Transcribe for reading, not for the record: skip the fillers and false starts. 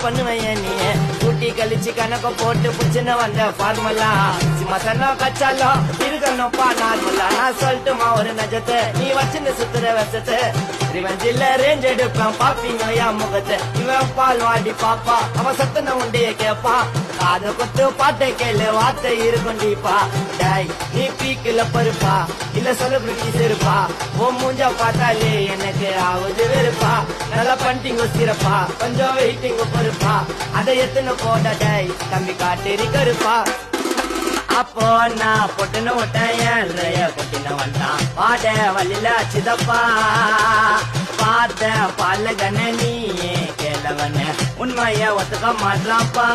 பண்ணுவேன் நீ கூட்டி கழிச்சு கணக்க போட்டு புடிச்சுன்னு வந்த ஃபார்முலா மசாலா கச்சாலோ இருக்கணும்ப்பா நார்மலா நான் சொல்லட்டுமா ஒரு நஜத்தை நீ வச்சுன்னு சுத்துற வச்சத்தை ரிவெஞ்சில ரேஞ்ச் எடுப்பேன் பாப்பீங்க என் முகத்தை இவன் பால் வாடி பாப்பா அவன் சத்தன உண்டைய கேப்பா காத கொத்து பாட்டை கேளு வார்த்தை இருக்குண்டிப்பா டாய் நீ பீக்கில பருப்பா இல்ல செலிபிரிட்டிஸ் இருப்பா ஓ மூஞ்சா பார்த்தாலே எனக்கு ஆகுது வெறுப்பா நல்லா பண்ணிட்டீங்க சிறப்பா கொஞ்சம் வெயிட்டிங்க பருப்பா அதை எத்தனை போட டாய் தம்பி காட்டேரி கருப்பா அப்போ நான் பொட்டுன்னு விட்டேன் பொட்டின வந்தான் பாட வழியில சிதப்பா பார்த்த பால கண்ண நீ கேளவன உண்மைய ஒத்துக்க மாட்டான்ப்பா